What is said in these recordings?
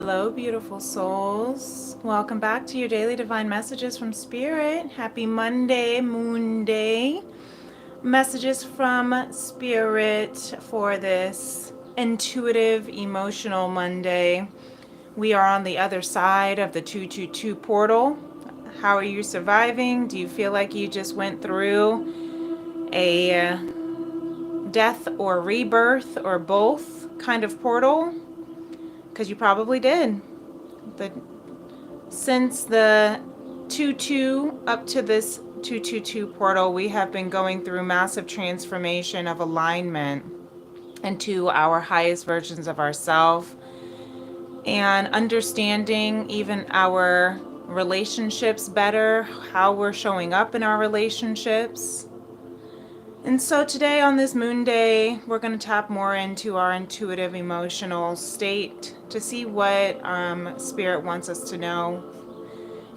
Hello, beautiful souls. Welcome back to your daily divine messages from Spirit. Happy Monday, Moon Day. Messages from Spirit for this intuitive, emotional Monday. We are on the other side of the 222 portal. How are you surviving? Do you feel like you just went through a death or rebirth or both kind of portal? Because you probably did. Since the 2-2 up to this 222 portal, we have been going through massive transformation of alignment into our highest versions of ourselves and understanding even our relationships better, how we're showing up in our relationships. And so today on this moon day, we're going to tap more into our intuitive emotional state to see what Spirit wants us to know.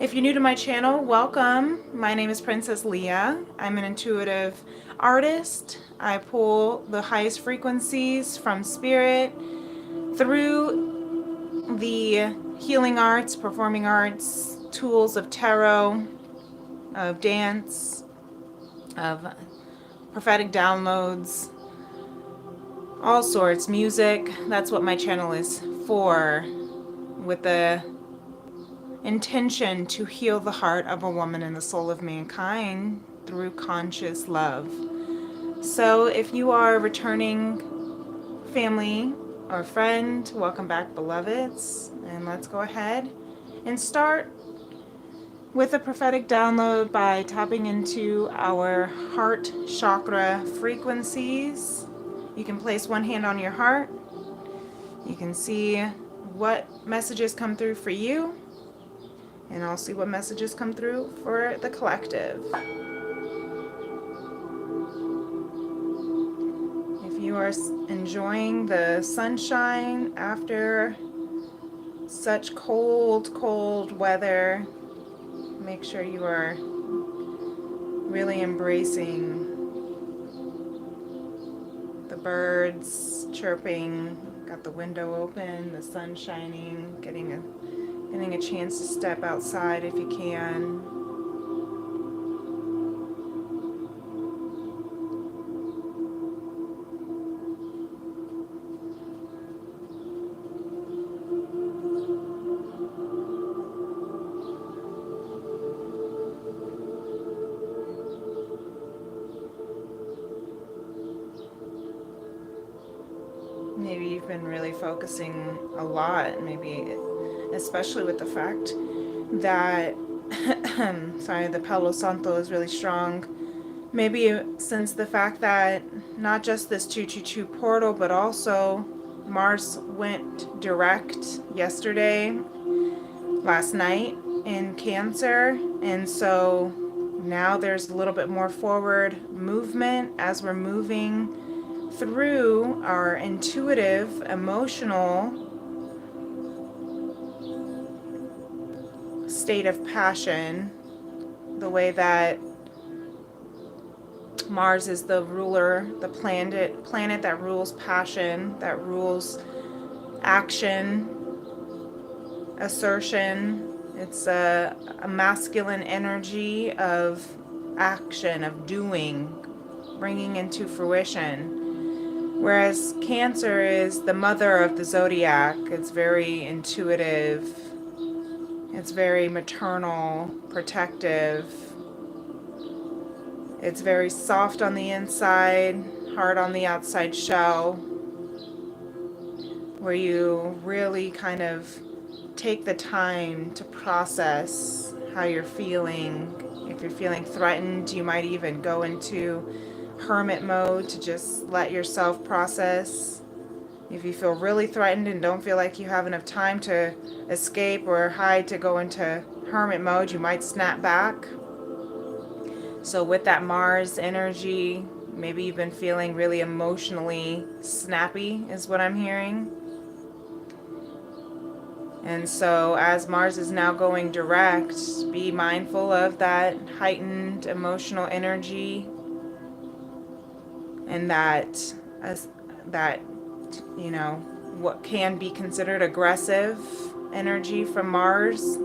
If you're new to my channel, welcome. My name is Princess Leah. I'm an intuitive artist. I pull the highest frequencies from Spirit through the healing arts, performing arts, tools of tarot, of dance, of prophetic downloads, all sorts, music. That's what my channel is for, with the intention to heal the heart of a woman and the soul of mankind through conscious love. So if you are a returning family or friend, welcome back, beloveds. And let's go ahead and start with a prophetic download by tapping into our heart chakra frequencies. You can place one hand on your heart. You can see what messages come through for you, and I'll see what messages come through for the collective. If you are enjoying the sunshine after such cold weather, make sure you are really embracing the birds chirping, got the window open, the sun shining, getting a chance to step outside if you can. Maybe you've been really focusing a lot, maybe especially with the fact that sorry, the Palo Santo is really strong. Maybe since the fact that not just this 222 portal, but also Mars went direct last night in Cancer, and so now there's a little bit more forward movement as we're moving through our intuitive, emotional state of passion, the way that Mars is the ruler, the planet that rules passion, that rules action, assertion. It's a masculine energy of action, of doing, bringing into fruition. Whereas Cancer is the mother of the zodiac. It's very intuitive. It's very maternal, protective. It's very soft on the inside, hard on the outside shell, where you really kind of take the time to process how you're feeling. If you're feeling threatened, you might even go into hermit mode to just let yourself process. If you feel really threatened and don't feel like you have enough time to escape or hide to go into hermit mode, you might snap back. So with that Mars energy, maybe you've been feeling really emotionally snappy, is what I'm hearing. And so as Mars is now going direct, be mindful of that heightened emotional energy, and that what can be considered aggressive energy from Mars.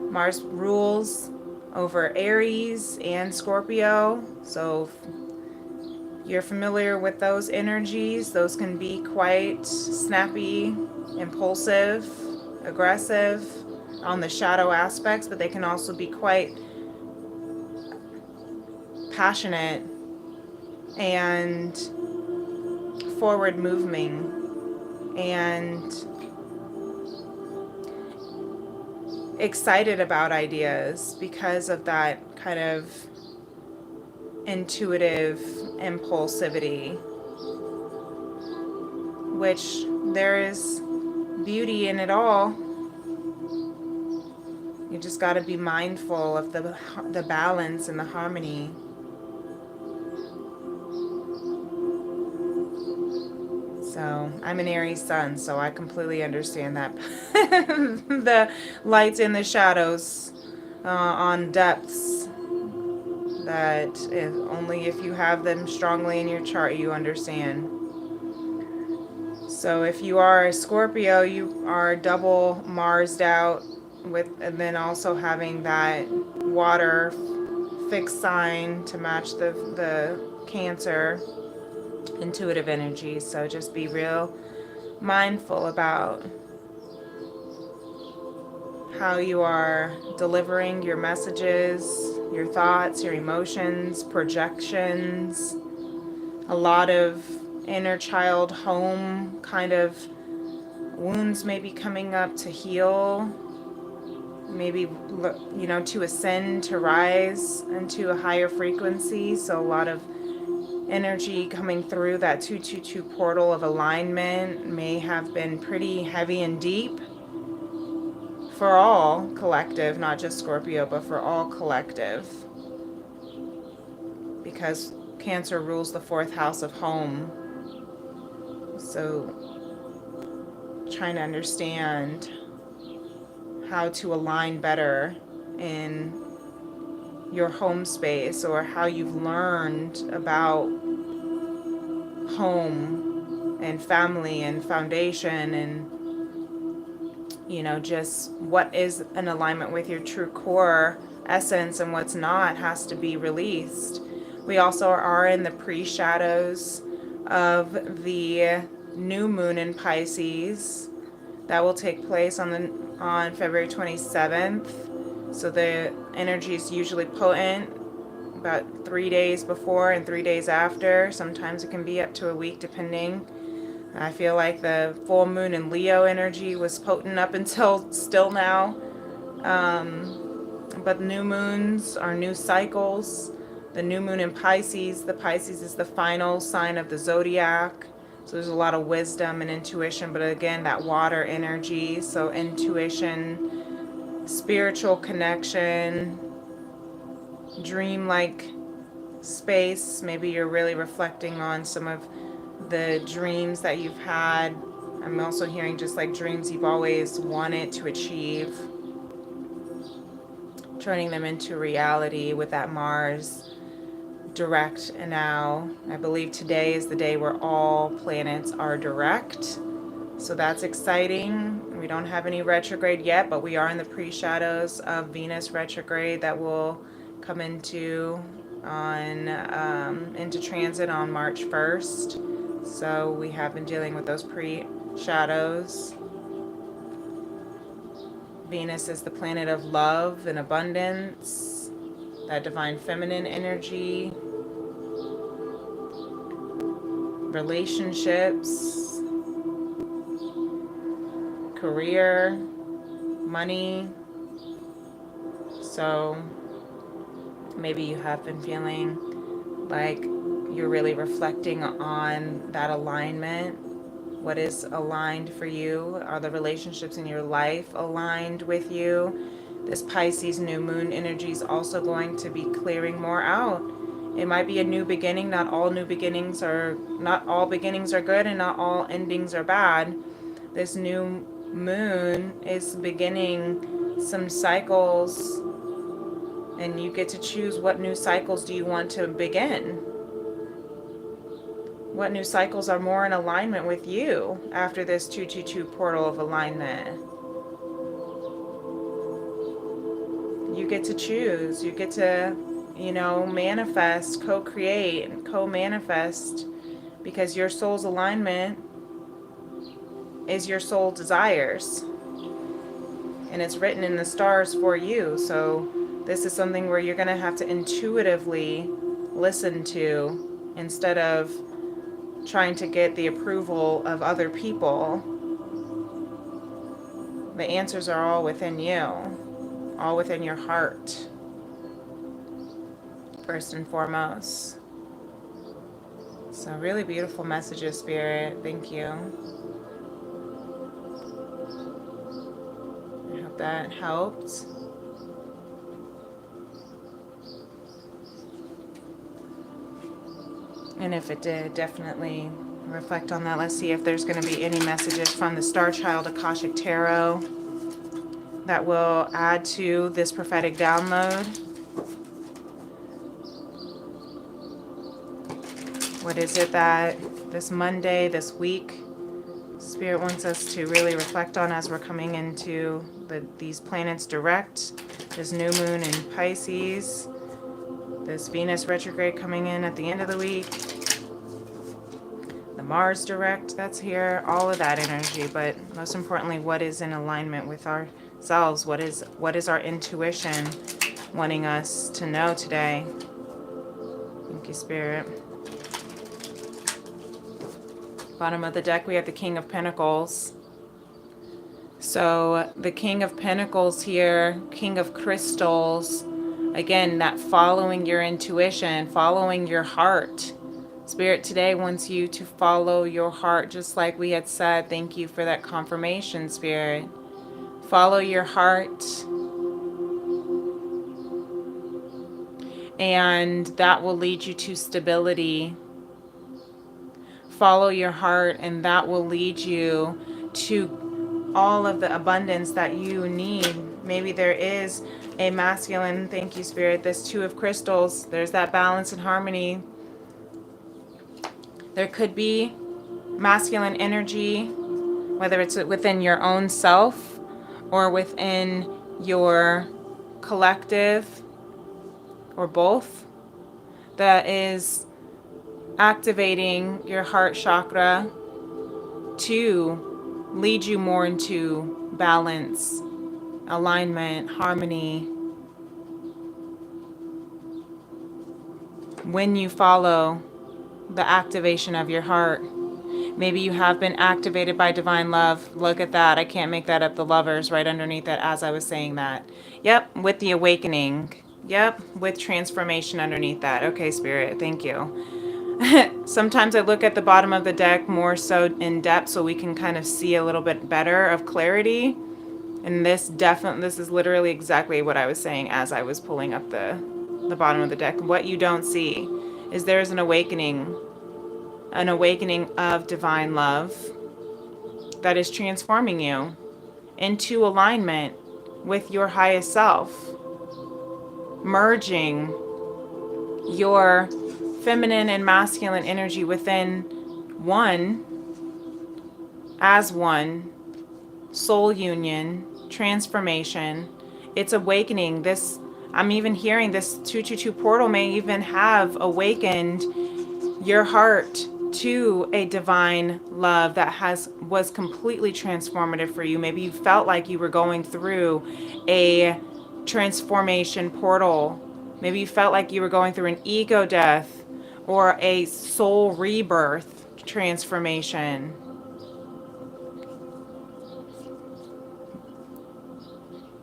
Mars rules over Aries and Scorpio. So if you're familiar with those energies, those can be quite snappy, impulsive, aggressive on the shadow aspects, but they can also be quite passionate and forward moving and excited about ideas because of that kind of intuitive impulsivity, which there is beauty in it all. You just got to be mindful of the balance and the harmony. So I'm an Aries sun, so I completely understand that. The lights and the shadows on depths, that only if you have them strongly in your chart you understand. So if you are a Scorpio, you are double Marsed out with, and then also having that water fixed sign to match the Cancer intuitive energy. So just be real mindful about how you are delivering your messages, your thoughts, your emotions, projections. A lot of inner child home kind of wounds may be coming up to heal, maybe, you know, to ascend, to rise into a higher frequency. So a lot of energy coming through that 222 portal of alignment may have been pretty heavy and deep for all collective, not just Scorpio, but for all collective, because Cancer rules the 4th house of home. So trying to understand how to align better in your home space, or how you've learned about home and family and foundation, and you know, just what is in alignment with your true core essence and what's not has to be released. We also are in the pre-shadows of the new moon in Pisces that will take place on February 27th. So the energy is usually potent about 3 days before and 3 days after. Sometimes it can be up to a week depending. I feel like the full moon in Leo energy was potent up until still now. But new moons are new cycles. The new moon in Pisces, the Pisces is the final sign of the zodiac. So there's a lot of wisdom and intuition, but again, that water energy. So intuition, spiritual connection, dream-like space. Maybe you're really reflecting on some of the dreams that you've had. I'm also hearing just like dreams you've always wanted to achieve, turning them into reality with that Mars direct. And now I believe today is the day where all planets are direct, so that's exciting. We don't have any retrograde yet, but we are in the pre-shadows of Venus retrograde that will come into transit on March 1st. So we have been dealing with those pre-shadows. Venus is the planet of love and abundance, that divine feminine energy, relationships, career, money. So maybe you have been feeling like you're really reflecting on that alignment. What is aligned for you? Are the relationships in your life aligned with you? This Pisces new moon energy is also going to be clearing more out. It might be a new beginning. Not all beginnings are good, and not all endings are bad. This new moon is beginning some cycles, and you get to choose what new cycles do you want to begin. What new cycles are more in alignment with you after this 222 portal of alignment? get to choose. You get to, you know, manifest, co-create, and co-manifest, because your soul's alignment is your soul desires. And it's written in the stars for you. So this is something where you're going to have to intuitively listen to instead of trying to get the approval of other people. The answers are all within you, all within your heart, first and foremost. So really beautiful messages, Spirit. Thank you. I hope that helped. And if it did, definitely reflect on that. Let's see if there's going to be any messages from the Star Child Akashic Tarot that will add to this prophetic download. What is it that this Monday, this week, Spirit wants us to really reflect on as we're coming into these planets direct? This new moon in Pisces, this Venus retrograde coming in at the end of the week, the Mars direct that's here, all of that energy. But most importantly, what is in alignment with ourselves? What is our intuition wanting us to know today? Thank you, Spirit. Bottom of the deck, we have the King of Pentacles. So the King of Pentacles here, King of Crystals, again, that following your intuition, following your heart. Spirit today wants you to follow your heart, just like we had said. Thank you for that confirmation, Spirit. Follow your heart, and that will lead you to stability. Follow your heart, and that will lead you to all of the abundance that you need. Maybe there is a masculine, thank you, Spirit, this Two of Crystals. There's that balance and harmony. There could be masculine energy, whether it's within your own self or within your collective, or both, that is activating your heart chakra to lead you more into balance, alignment, harmony. When you follow the activation of your heart, maybe you have been activated by divine love. Look at that. I can't make that up. The Lovers right underneath that as I was saying that. Yep, with the awakening. Yep, with transformation underneath that. Okay, Spirit, thank you. Sometimes I look at the bottom of the deck more so in depth so we can kind of see a little bit better of clarity. And this is literally exactly what I was saying as I was pulling up the bottom of the deck. What you don't see is there's an awakening of divine love that is transforming you into alignment with your highest self, merging your feminine and masculine energy within one, as one, soul union, transformation. It's awakening. I'm even hearing this 222 portal may even have awakened your heart to a divine love that was completely transformative for you. Maybe you felt like you were going through a transformation portal. Maybe you felt like you were going through an ego death or a soul rebirth transformation.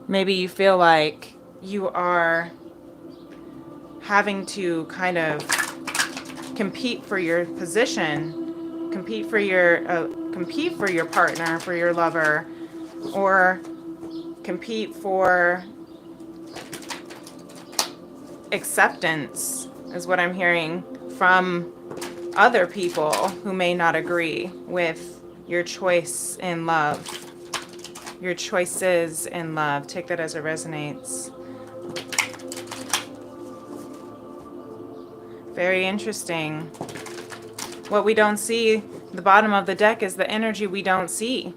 Maybe you feel like you are having to kind of compete for your position, compete for your partner, for your lover, or compete for acceptance, is what I'm hearing from other people who may not agree with your choice in love, your choices in love. Take that as it resonates. Very interesting. What we don't see, the bottom of the deck is the energy we don't see.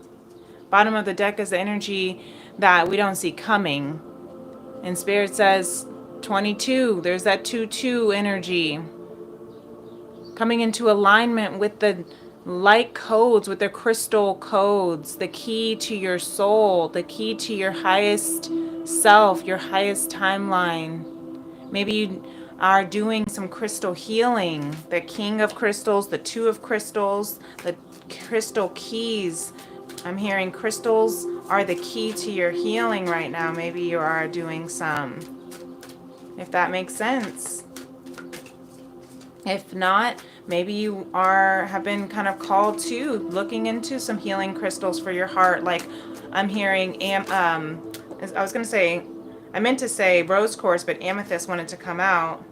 Bottom of the deck is the energy that we don't see coming. And Spirit says 22. There's that 2-2 energy. Coming into alignment with the light codes, with the crystal codes, the key to your soul, the key to your highest self, your highest timeline. Maybe you are doing some crystal healing. The King of Crystals, the Two of Crystals, the crystal keys. I'm hearing crystals are the key to your healing right now. Maybe you are doing some, if that makes sense. If not, maybe you have been kind of called to looking into some healing crystals for your heart. Like I'm hearing, I meant to say rose quartz, but amethyst wanted to come out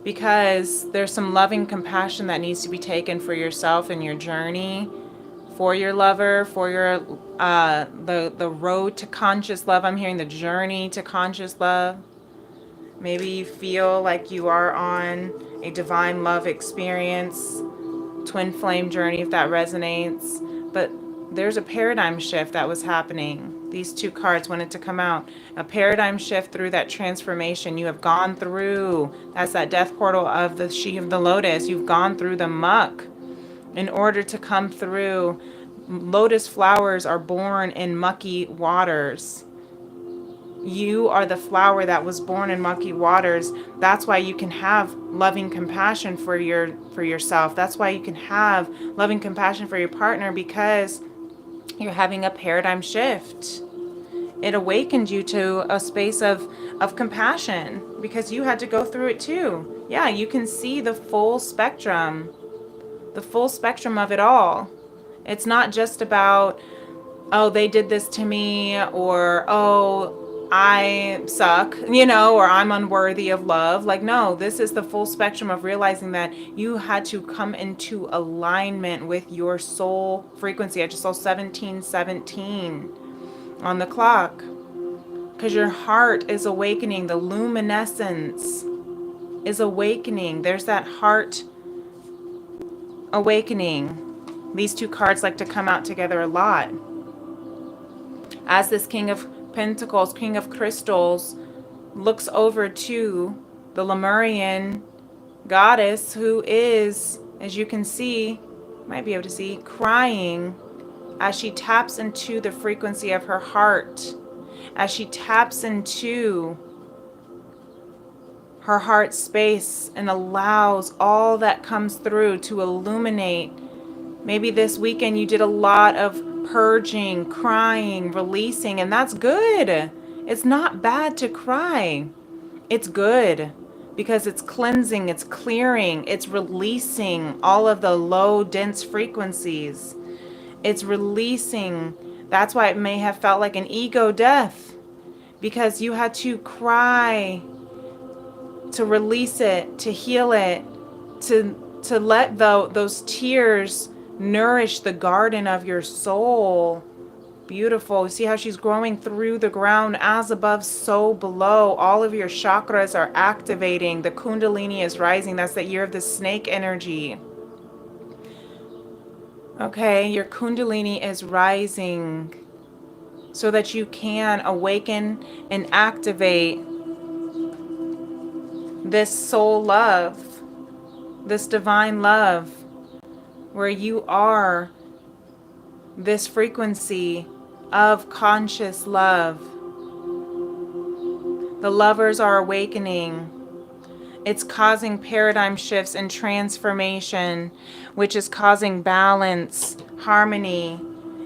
because there's some loving compassion that needs to be taken for yourself and your journey, for your lover, for your the road to conscious love. I'm hearing the journey to conscious love. Maybe you feel like you are on a divine love experience, twin flame journey, if that resonates. But there's a paradigm shift that was happening. These two cards wanted to come out. A paradigm shift through that transformation you have gone through. That's that death portal of the She of the Lotus. You've gone through the muck in order to come through. Lotus flowers are born in mucky waters. You are the flower that was born in mucky waters. That's why you can have loving compassion for yourself. That's why you can have loving compassion for your partner, because you're having a paradigm shift. It awakened you to a space of compassion because you had to go through it too. Yeah, you can see the full spectrum of it all. It's not just about, oh, they did this to me, or, oh, I suck, or I'm unworthy of love. Like, no, this is the full spectrum of realizing that you had to come into alignment with your soul frequency. I just saw 1717 on the clock because your heart is awakening. The luminescence is awakening. There's that heart awakening. These two cards like to come out together a lot. As this King of Pentacles, King of Crystals, looks over to the Lemurian goddess, who is, as you can see, might be able to see, crying as she taps into the frequency of her heart, as she taps into her heart space and allows all that comes through to illuminate. Maybe this weekend you did a lot of purging, crying, releasing, and that's good. It's not bad to cry. It's good because it's cleansing, it's clearing, it's releasing all of the low, dense frequencies. It's releasing. That's why it may have felt like an ego death, because you had to cry to release it, to heal it, to let those tears nourish the garden of your soul. Beautiful. See how she's growing through the ground, as above, so below. All of your chakras are activating. The Kundalini is rising. That's the year of the snake energy. Okay, your Kundalini is rising so that you can awaken and activate this soul love, this divine love, where you are this frequency of conscious love. The lovers are awakening. It's causing paradigm shifts and transformation, which is causing balance, harmony.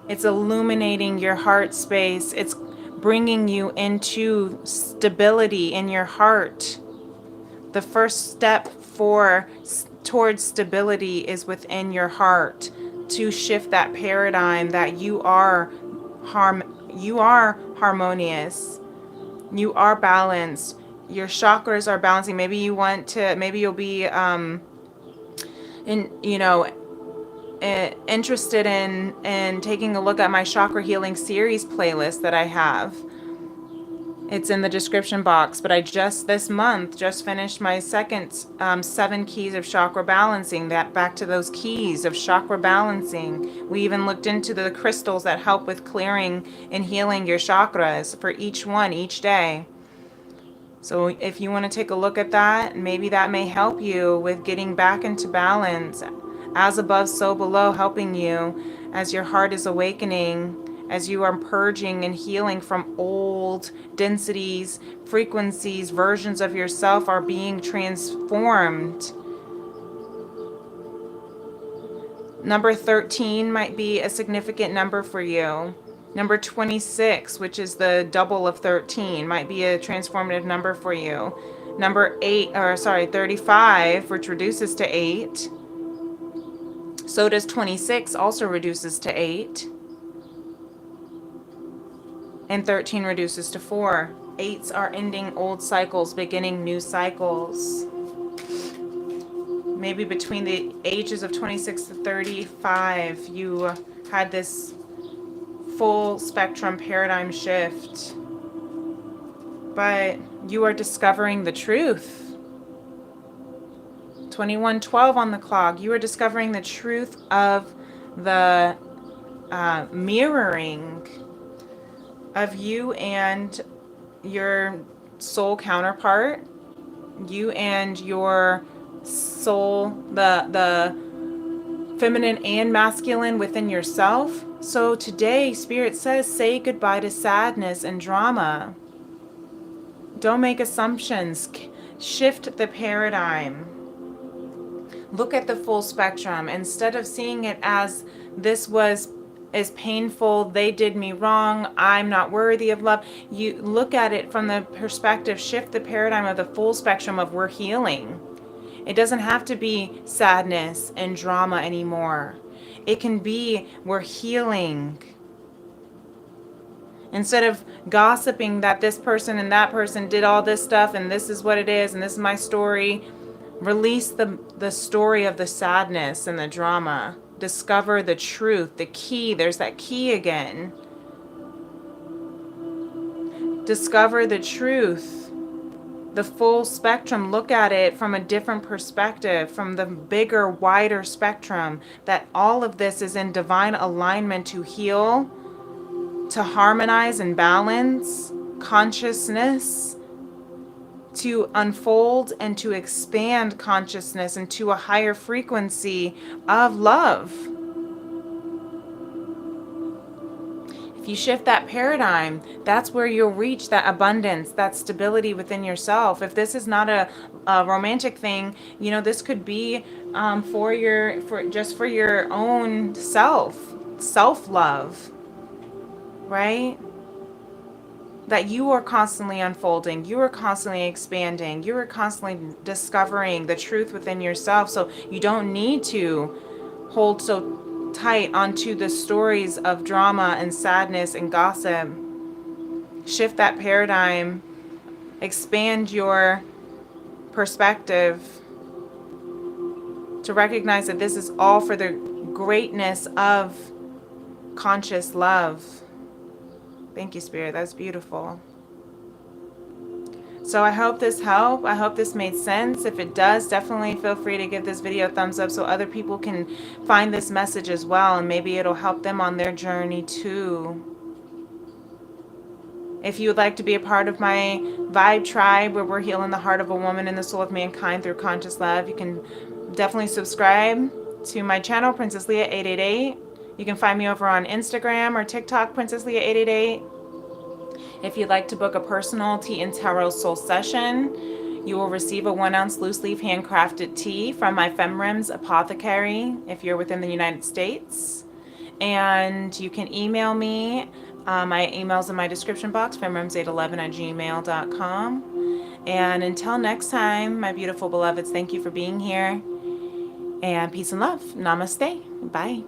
It's illuminating your heart space. It's bringing you into stability in your heart. The first step towards stability is within your heart, to shift that paradigm that you are harmonious, you are balanced, your chakras are balancing. Maybe you'll be interested in taking a look at my chakra healing series playlist that I have. It's in the description box, but I just this month just finished my second 7 keys of chakra balancing. That back to those keys of chakra balancing. We even looked into the crystals that help with clearing and healing your chakras for each one each day. So if you want to take a look at that, maybe that may help you with getting back into balance. As above, so below, helping you as your heart is awakening, as you are purging and healing from old densities, frequencies, versions of yourself are being transformed. Number 13 might be a significant number for you. Number 26, which is the double of 13, might be a transformative number for you. Number 35, which reduces to 8. So does 26, also reduces to 8. And 13 reduces to 4. 8s are ending old cycles, beginning new cycles. Maybe between the ages of 26 to 35, you had this full spectrum paradigm shift. But you are discovering the truth. 2112 on the clock. You are discovering the truth of the mirroring of you and your soul counterpart. You and your soul, the feminine and masculine within yourself. So today, Spirit says, say goodbye to sadness and drama. Don't make assumptions. Shift the paradigm. Look at the full spectrum. Instead of seeing it as this is painful, they did me wrong, I'm not worthy of love, you look at it from the perspective, shift the paradigm of the full spectrum of we're healing. It doesn't have to be sadness and drama anymore. It can be we're healing. Instead of gossiping that this person and that person did all this stuff and this is what it is and this is my story, release the story of the sadness and the drama. Discover the truth, the key. There's that key again. Discover the truth, the full spectrum. Look at it from a different perspective, from the bigger, wider spectrum, that all of this is in divine alignment to heal, to harmonize and balance consciousness, to unfold and to expand consciousness into a higher frequency of love. If you shift that paradigm, that's where you'll reach that abundance, that stability within yourself. If this is not a romantic thing, this could be for your own self-love, right? That you are constantly unfolding, you are constantly expanding, you are constantly discovering the truth within yourself. So you don't need to hold so tight onto the stories of drama and sadness and gossip. Shift that paradigm, expand your perspective to recognize that this is all for the greatness of conscious love. Thank you, Spirit. That's beautiful. So I hope this helped. I hope this made sense. If it does, definitely feel free to give this video a thumbs up so other people can find this message as well, and maybe it'll help them on their journey too. If you would like to be a part of my Vibe Tribe, where we're healing the heart of a woman and the soul of mankind through conscious love, you can definitely subscribe to my channel, Princess Leah 888. You can find me over on Instagram or TikTok, Princess Leah 888. If you'd like to book a personal tea and tarot soul session, you will receive a 1-ounce loose leaf handcrafted tea from my FemRems apothecary if you're within the United States. And you can email me. My email's in my description box, femrems811@gmail.com. And until next time, my beautiful beloveds, thank you for being here. And peace and love. Namaste. Bye.